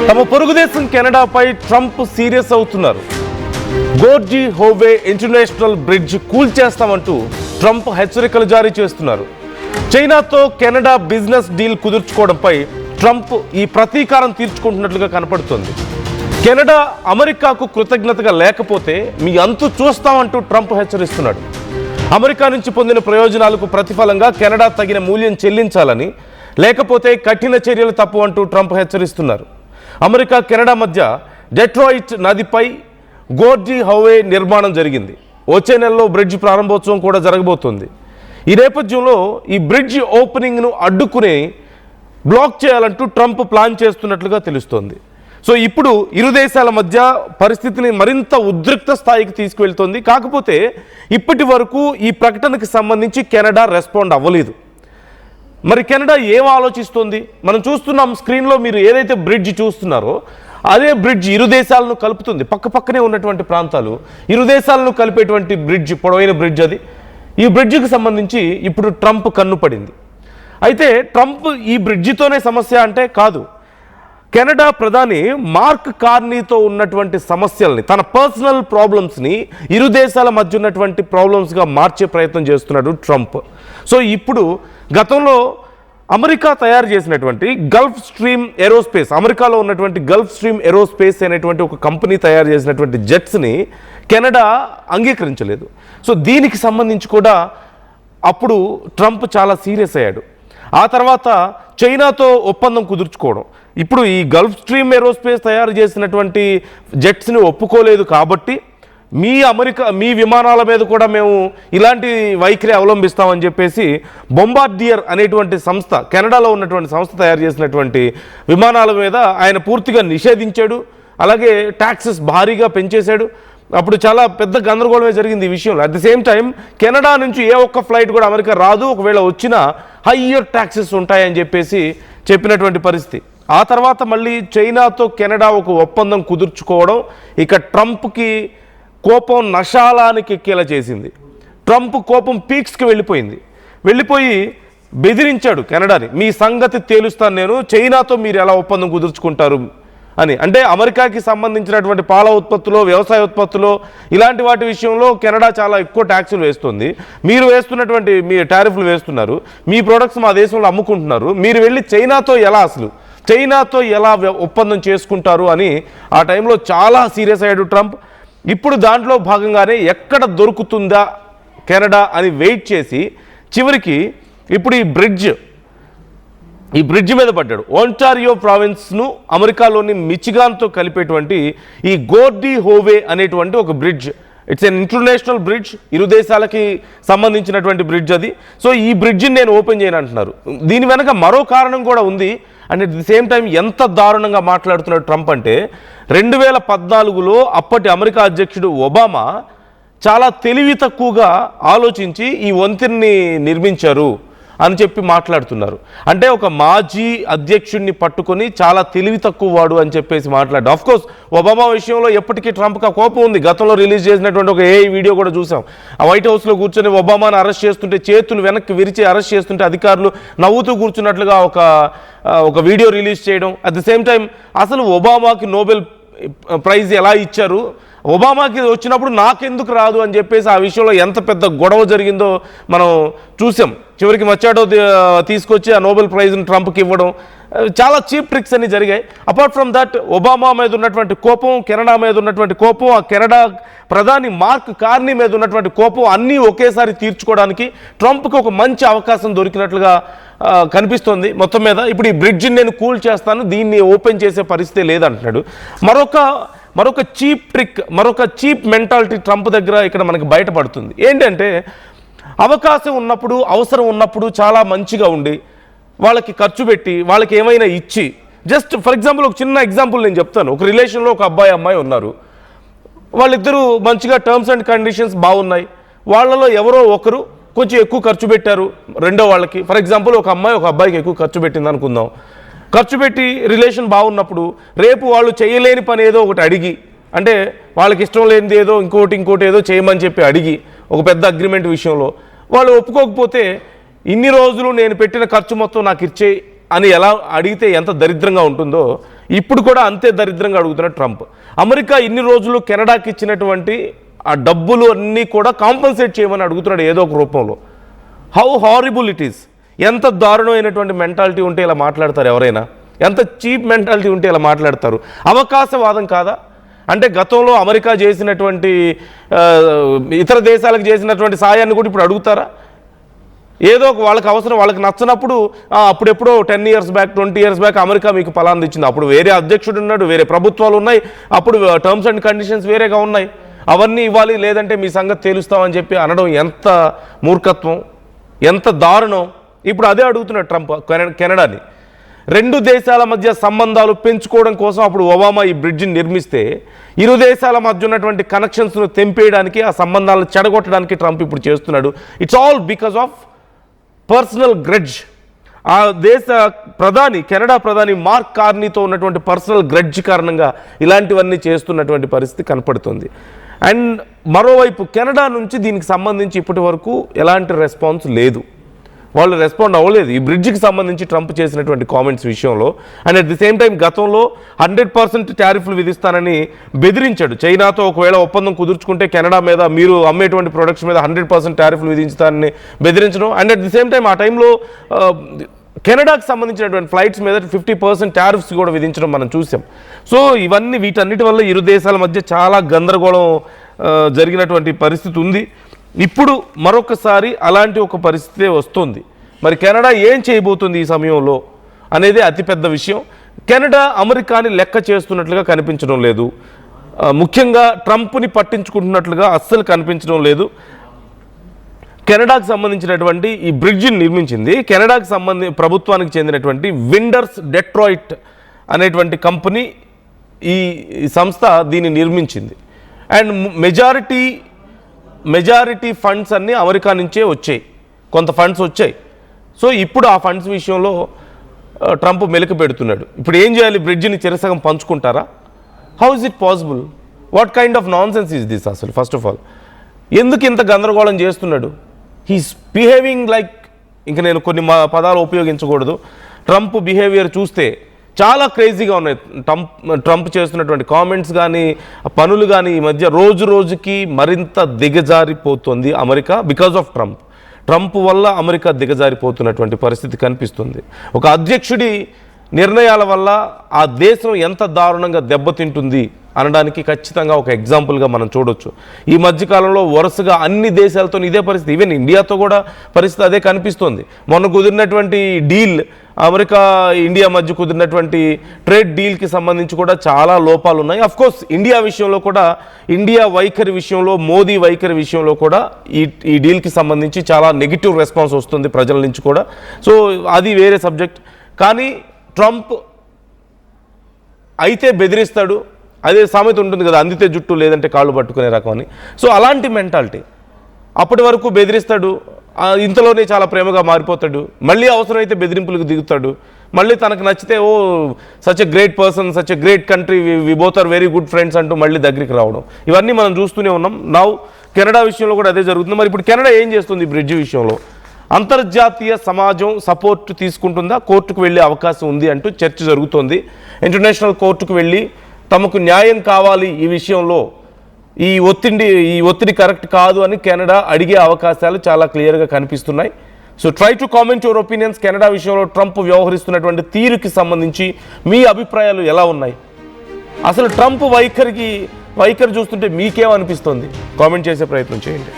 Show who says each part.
Speaker 1: తమ పొరుగు దేశం కెనడాపై ట్రంప్ సీరియస్ అవుతున్నారు. గోర్జీ హోవే ఇంటర్నేషనల్ బ్రిడ్జ్ కూల్చేస్తామంటూ ట్రంప్ హెచ్చరికలు జారీ చేస్తున్నారు. చైనాతో కెనడా బిజినెస్ డీల్ కుదుర్చుకోవడంపై ట్రంప్ ఈ ప్రతీకారం తీర్చుకుంటున్నట్లుగా కనపడుతోంది. కెనడా అమెరికాకు కృతజ్ఞతగా లేకపోతే మీ అంతు చూస్తామంటూ ట్రంప్ హెచ్చరిస్తున్నాడు. అమెరికా నుంచి పొందిన ప్రయోజనాలకు ప్రతిఫలంగా కెనడా తగిన మూల్యం చెల్లించాలని, లేకపోతే కఠిన చర్యలు తప్పు అంటూ ట్రంప్ హెచ్చరిస్తున్నారు. అమెరికా కెనడా మధ్య డెట్రాయిట్ నదిపై గోర్జీ హోవే నిర్మాణం జరిగింది. వచ్చే నెలలో బ్రిడ్జ్ ప్రారంభోత్సవం కూడా జరగబోతోంది. ఈ నేపథ్యంలో ఈ బ్రిడ్జ్ ఓపెనింగ్ను అడ్డుకుని బ్లాక్ చేయాలంటూ ట్రంప్ ప్లాన్ చేస్తున్నట్లుగా తెలుస్తోంది. సో ఇప్పుడు ఇరు దేశాల మధ్య పరిస్థితిని మరింత ఉద్రిక్త స్థాయికి తీసుకువెళ్తోంది. కాకపోతే ఇప్పటి వరకు ఈ ప్రకటనకు సంబంధించి కెనడా రెస్పాండ్ అవ్వలేదు. మరి కెనడా ఏం ఆలోచిస్తోంది? మనం చూస్తున్నాం స్క్రీన్లో, మీరు ఏదైతే బ్రిడ్జ్ చూస్తున్నారో అదే బ్రిడ్జ్ ఇరు దేశాలను కలుపుతుంది. పక్కనే ఉన్నటువంటి ప్రాంతాలు ఇరు దేశాలను కలిపేటువంటి బ్రిడ్జ్, పొడవైన బ్రిడ్జ్ అది. ఈ బ్రిడ్జికి సంబంధించి ఇప్పుడు ట్రంప్ కన్ను పడింది. అయితే ట్రంప్ ఈ బ్రిడ్జితోనే సమస్య అంటే కాదు. కెనడా ప్రధాని మార్క్ కార్నీతో ఉన్నటువంటి సమస్యల్ని, తన పర్సనల్ ప్రాబ్లమ్స్ని ఇరు దేశాల మధ్య ఉన్నటువంటి ప్రాబ్లమ్స్గా మార్చే ప్రయత్నం చేస్తున్నాడు ట్రంప్. సో ఇప్పుడు గతంలో అమెరికా తయారు చేసినటువంటి గల్ఫ్ స్ట్రీమ్ ఏరోస్పేస్, అమెరికాలో ఉన్నటువంటి గల్ఫ్ స్ట్రీమ్ ఏరోస్పేస్ అనేటువంటి ఒక కంపెనీ తయారు చేసినటువంటి జెట్స్ని కెనడా అంగీకరించలేదు. సో దీనికి సంబంధించి కూడా అప్పుడు ట్రంప్ చాలా సీరియస్ అయ్యాడు. ఆ తర్వాత చైనాతో ఒప్పందం కుదుర్చుకోవడం, ఇప్పుడు ఈ గల్ఫ్ స్ట్రీమ్ ఏరోస్పేస్ తయారు చేసినటువంటి జెట్స్ని ఒప్పుకోలేదు కాబట్టి మీ విమానాల మీద కూడా మేము ఇలాంటి వైఖరి అవలంబిస్తామని చెప్పేసి బొంబార్డియర్ అనేటువంటి సంస్థ, కెనడాలో ఉన్నటువంటి సంస్థ తయారు చేసినటువంటి విమానాల మీద ఆయన పూర్తిగా నిషేధించాడు. అలాగే ట్యాక్సెస్ భారీగా పెంచేశాడు. అప్పుడు చాలా పెద్ద గందరగోళమే జరిగింది ఈ విషయంలో. At the same time Canada నుంచి ఏ ఒక్క ఫ్లైట్ కూడా అమెరికా రాదు, ఒకవేళ వచ్చినా హయ్యర్ ట్యాక్సెస్ ఉంటాయని చెప్పేసి చెప్పినటువంటి పరిస్థితి. ఆ తర్వాత మళ్ళీ చైనాతో కెనడా ఒక ఒప్పందం కుదుర్చుకోవడం ఇక ట్రంప్కి కోపం నషాలానికి ఎక్కేలా చేసింది. ట్రంప్ కోపం పీక్స్కి వెళ్ళిపోయి బెదిరించాడు కెనడాని. మీ సంగతి తేలుస్తాను నేను, చైనాతో మీరు ఎలా ఒప్పందం కుదుర్చుకుంటారు అని. అంటే అమెరికాకి సంబంధించినటువంటి పాల ఉత్పత్తులు, వ్యవసాయ ఉత్పత్తులు, ఇలాంటి వాటి విషయంలో కెనడా చాలా ఎక్కువ ట్యాక్సులు వేస్తుంది. మీరు వేస్తున్నటువంటి మీ టారిఫ్లు వేస్తున్నారు, మీ ప్రొడక్ట్స్ మా దేశంలో అమ్ముకుంటున్నారు, మీరు వెళ్ళి చైనాతో ఎలా ఒప్పందం చేసుకుంటారు అని ఆ టైంలో చాలా సీరియస్ అయ్యాడు ట్రంప్. ఇప్పుడు దాంట్లో భాగంగానే ఎక్కడ దొరుకుతుందా కెనడా అని వెయిట్ చేసి చివరికి ఇప్పుడు ఈ బ్రిడ్జ్ మీద పడ్డాడు. ఒంటారియో ప్రావిన్స్ను అమెరికాలోని మిచిగాన్తో కలిపేటువంటి ఈ గోర్జీ హోవే అనేటువంటి ఒక bridge. It's an international bridge, ఇరు దేశాలకి సంబంధించినటువంటి బ్రిడ్జ్ అది. సో ఈ బ్రిడ్జిని నేను ఓపెన్ చేయను అంటున్నారు. దీని వెనక మరో కారణం కూడా ఉంది. And at the same time ఎంత దారుణంగా మాట్లాడుతున్నాడు ట్రంప్ అంటే, 2014లో అప్పటి అమెరికా అధ్యక్షుడు ఒబామా చాలా తెలివి తక్కువగా ఆలోచించి ఈ వంతెనని నిర్మించారు అని చెప్పి మాట్లాడుతున్నారు. అంటే ఒక మాజీ అధ్యక్షుడిని పట్టుకొని చాలా తెలివి తక్కువ వాడు అని చెప్పేసి మాట్లాడు. ఆఫ్కోర్స్ ఒబామా విషయంలో ఎప్పటికీ ట్రంప్కి కోపం ఉంది. గతంలో రిలీజ్ చేసినటువంటి ఒక వీడియో కూడా చూసాం. ఆ వైట్ హౌస్లో కూర్చొని ఒబామాను అరెస్ట్ చేస్తుంటే, చేతులు వెనక్కి విరిచి అరెస్ట్ చేస్తుంటే అధికారులు నవ్వుతూ కూర్చున్నట్లుగా ఒక వీడియో రిలీజ్ చేయడం. అట్ ది సేమ్ టైం అసలు ఒబామాకి నోబెల్ ప్రైజ్ ఎలా ఇచ్చారు, ఒబామాకి వచ్చినప్పుడు నాకెందుకు రాదు అని చెప్పేసి ఆ విషయంలో ఎంత పెద్ద గొడవ జరిగిందో మనం చూసాం. చివరికి మచాడో తీసుకొచ్చి ఆ నోబెల్ ప్రైజ్ని ట్రంప్కి ఇవ్వడం, చాలా చీప్ ట్రిక్స్ అన్ని జరిగాయి. అపార్ట్ ఫ్రమ్ దట్ ఒబామా మీద ఉన్నటువంటి కోపం, కెనడా మీద ఉన్నటువంటి కోపం, ఆ కెనడా ప్రధాని మార్క్ కార్నీ మీద ఉన్నటువంటి కోపం అన్నీ ఒకేసారి తీర్చుకోవడానికి ట్రంప్కి ఒక మంచి అవకాశం దొరికినట్లుగా కనిపిస్తోంది. మొత్తం మీద ఇప్పుడు ఈ బ్రిడ్జిని నేను కూల్ చేస్తాను, దీన్ని ఓపెన్ చేసే పరిస్థితి లేదంటున్నాడు. మరొక చీప్ ట్రిక్, మరొక చీప్ మెంటాలిటీ ట్రంప్ దగ్గర ఇక్కడ మనకి బయటపడుతుంది. ఏంటంటే అవకాశం ఉన్నప్పుడు, అవసరం ఉన్నప్పుడు చాలా మంచిగా ఉండి వాళ్ళకి ఖర్చు పెట్టి వాళ్ళకి ఏమైనా ఇచ్చి, జస్ట్ ఫర్ ఎగ్జాంపుల్ ఒక చిన్న ఎగ్జాంపుల్ నేను చెప్తాను. ఒక రిలేషన్లో ఒక అమ్మాయి ఉన్నారు. వాళ్ళిద్దరూ మంచిగా టర్మ్స్ అండ్ కండిషన్స్ బాగున్నాయి. వాళ్ళలో ఎవరో ఒకరు కొంచెం ఎక్కువ ఖర్చు పెట్టారు రెండో వాళ్ళకి. ఫర్ ఎగ్జాంపుల్ ఒక అమ్మాయి ఒక అబ్బాయికి ఎక్కువ ఖర్చు పెట్టింది అనుకుందాం. ఖర్చు పెట్టి రిలేషన్ బాగున్నప్పుడు రేపు వాళ్ళు చేయలేని పని ఏదో ఒకటి అడిగి, అంటే వాళ్ళకి ఇష్టం లేనిది ఏదో ఇంకోటి ఏదో చేయమని చెప్పి అడిగి ఒక పెద్ద అగ్రిమెంట్ విషయంలో వాళ్ళు ఒప్పుకోకపోతే, ఇన్ని రోజులు నేను పెట్టిన ఖర్చు మొత్తం నాకు ఇచ్చేయి అని ఎలా అడిగితే ఎంత దరిద్రంగా ఉంటుందో ఇప్పుడు కూడా అంతే దరిద్రంగా అడుగుతున్నాడు ట్రంప్. అమెరికా ఇన్ని రోజులు కెనడాకి ఇచ్చినటువంటి ఆ డబ్బులు అన్నీ కూడా కాంపన్సేట్ చేయమని అడుగుతున్నాడు ఏదో ఒక రూపంలో. How horrible it is. ఎంత దారుణమైనటువంటి మెంటాలిటీ ఉంటే ఇలా మాట్లాడతారు ఎవరైనా? ఎంత చీప్ మెంటాలిటీ ఉంటే ఇలా మాట్లాడతారు? అవకాశవాదం కాదా? అంటే గతంలో అమెరికా చేసినటువంటి ఇతర దేశాలకు చేసినటువంటి సాయాన్ని కూడా ఇప్పుడు అడుగుతారా? ఏదో ఒక వాళ్ళకి అవసరం, వాళ్ళకి నచ్చినప్పుడు అప్పుడెప్పుడో 10 years back 20 years back America మీకు ఫలాన్ని ఇచ్చింది, అప్పుడు వేరే అధ్యక్షుడు ఉన్నాడు, వేరే ప్రభుత్వాలు ఉన్నాయి, అప్పుడు టర్మ్స్ అండ్ కండిషన్స్ వేరేగా ఉన్నాయి, అవన్నీ ఇవ్వాలి లేదంటే మీ సంగతి తేలుస్తామని చెప్పి అనడం ఎంత మూర్ఖత్వం, ఎంత దారుణం. ఇప్పుడు అదే అడుగుతున్నాడు ట్రంప్ కెనడాని. 2 దేశాల మధ్య సంబంధాలు పెంచుకోవడం కోసం అప్పుడు ఒబామా ఈ బ్రిడ్జిని నిర్మిస్తే ఇరు దేశాల మధ్య ఉన్నటువంటి కనెక్షన్స్ను తెంపేయడానికి, ఆ సంబంధాలను చెడగొట్టడానికి ట్రంప్ ఇప్పుడు చేస్తున్నాడు. It's all because of personal grudge. ఆ దేశ ప్రధాని, కెనడా ప్రధాని మార్క్ కార్నీతో ఉన్నటువంటి పర్సనల్ గ్రెడ్జ్ కారణంగా ఇలాంటివన్నీ చేస్తున్నటువంటి పరిస్థితి కనపడుతుంది. అండ్ మరోవైపు కెనడా నుంచి దీనికి సంబంధించి ఇప్పటి వరకు ఎలాంటి రెస్పాన్స్ లేదు, వాళ్ళు రెస్పాండ్ అవ్వలేదు ఈ బ్రిడ్జికి సంబంధించి ట్రంప్ చేసినటువంటి కామెంట్స్ విషయంలో. And at the same time గతంలో 100% టారిఫ్లు విధిస్తానని బెదిరించాడు. చైనాతో ఒకవేళ ఒప్పందం కుదుర్చుకుంటే కెనడా మీద మీరు అమ్మేటువంటి ప్రొడక్ట్స్ మీద 100% టారిఫ్లు విధించుతానని బెదిరించడం. And at the same time ఆ టైంలో కెనడాకి సంబంధించినటువంటి ఫ్లైట్స్ మీద 50% టారిఫ్స్ కూడా విధించడం మనం చూసాం. సో ఇవన్నీ వీటన్నిటి వల్ల ఇరు దేశాల మధ్య చాలా గందరగోళం జరిగినటువంటి పరిస్థితి ఉంది. ఇప్పుడు మరొకసారి అలాంటి ఒక పరిస్థితి వస్తుంది. మరి కెనడా ఏం చేయబోతుంది ఈ సమయంలో అనేది అతిపెద్ద విషయం. కెనడా అమెరికాని లెక్క చేస్తున్నట్లుగా కనిపించడం లేదు, ముఖ్యంగా ట్రంప్ని పట్టించుకుంటున్నట్లుగా అస్సలు కనిపించడం లేదు. కెనడాకు సంబంధించినటువంటి ఈ బ్రిడ్జిని నిర్మించింది కెనడాకు ప్రభుత్వానికి చెందినటువంటి విండర్స్ డెట్రాయిట్ అనేటువంటి కంపెనీ, ఈ సంస్థ దీన్ని నిర్మించింది. అండ్ మెజారిటీ ఫండ్స్ అన్నీ అమెరికా నుంచే వచ్చాయి, కొంత ఫండ్స్ వచ్చాయి. సో ఇప్పుడు ఆ ఫండ్స్ విషయంలో ట్రంప్ మెలిక పెడుతున్నాడు. ఇప్పుడు ఏం చేయాలి? బ్రిడ్జిని చెరసగం పంచుకుంటారా? How is it possible? What kind of nonsense is this? అసలు ఫస్ట్ ఆఫ్ ఆల్ ఎందుకు ఇంత గందరగోళం చేస్తున్నాడు? హీస్ బిహేవింగ్ లైక్, ఇంక నేను కొన్ని పదాలు ఉపయోగించకూడదు, ట్రంప్ బిహేవియర్ చూస్తే చాలా క్రేజీగా ఉన్నాయి. ట్రంప్ చేస్తున్నటువంటి కామెంట్స్ కానీ పనులు కానీ ఈ మధ్య రోజు రోజుకి మరింత దిగజారిపోతుంది అమెరికా. బికాజ్ ఆఫ్ ట్రంప్ వల్ల అమెరికా దిగజారిపోతున్నటువంటి పరిస్థితి కనిపిస్తుంది. ఒక అధ్యక్షుడి నిర్ణయాల వల్ల ఆ దేశం ఎంత దారుణంగా దెబ్బతింటుంది అనడానికి ఖచ్చితంగా ఒక ఎగ్జాంపుల్గా మనం చూడొచ్చు. ఈ మధ్యకాలంలో వరుసగా అన్ని దేశాలతో ఇదే పరిస్థితి, ఈవెన్ ఇండియాతో కూడా పరిస్థితి అదే కనిపిస్తుంది. మొన్న కుదిరినటువంటి డీల్, అమెరికా ఇండియా మధ్య కుదిరినటువంటి ట్రేడ్ డీల్కి సంబంధించి కూడా చాలా లోపాలు ఉన్నాయి. అఫ్కోర్స్ ఇండియా విషయంలో కూడా, ఇండియా వైఖరి విషయంలో, మోదీ వైఖరి విషయంలో కూడా ఈ డీల్కి సంబంధించి చాలా నెగిటివ్ రెస్పాన్స్ వస్తుంది ప్రజల నుంచి కూడా. సో అది వేరే సబ్జెక్ట్. కానీ ట్రంప్ అయితే బెదిరిస్తాడు, అదే సామెత ఉంటుంది కదా, అందితే జుట్టు లేదంటే కాళ్ళు పట్టుకునే రకం అని. సో అలాంటి మెంటాలిటీ. అప్పటి వరకు బెదిరిస్తాడు, ఇంతలోనే చాలా ప్రేమగా మారిపోతాడు, మళ్ళీ అవసరమైతే బెదిరింపులకు దిగుతాడు, మళ్ళీ తనకు నచ్చితే oh such a great person, such a great country, we both are very good friends అంటూ మళ్ళీ దగ్గరికి రావడం, ఇవన్నీ మనం చూస్తూనే ఉన్నాం. నౌ కెనడా విషయంలో కూడా అదే జరుగుతుంది. మరి ఇప్పుడు కెనడా ఏం చేస్తుంది బ్రిడ్జ్ విషయంలో? అంతర్జాతీయ సమాజం సపోర్ట్ తీసుకుంటుందా? కోర్టుకు వెళ్ళే అవకాశం ఉంది అంటూ చర్చ జరుగుతోంది. ఇంటర్నేషనల్ కోర్టుకు వెళ్ళి తమకు న్యాయం కావాలి, ఈ విషయంలో ఈ ఒత్తిడి కరెక్ట్ కాదు అని కెనడా అడిగే అవకాశాలు చాలా క్లియర్గా కనిపిస్తున్నాయి. So try to comment your opinions. Canada విషయంలో ట్రంప్ వ్యవహరిస్తున్నటువంటి తీరుకి సంబంధించి మీ అభిప్రాయాలు ఎలా ఉన్నాయి? అసలు ట్రంప్ వైఖరి చూస్తుంటే మీకేమనిపిస్తుంది? కామెంట్ చేసే ప్రయత్నం చేయండి.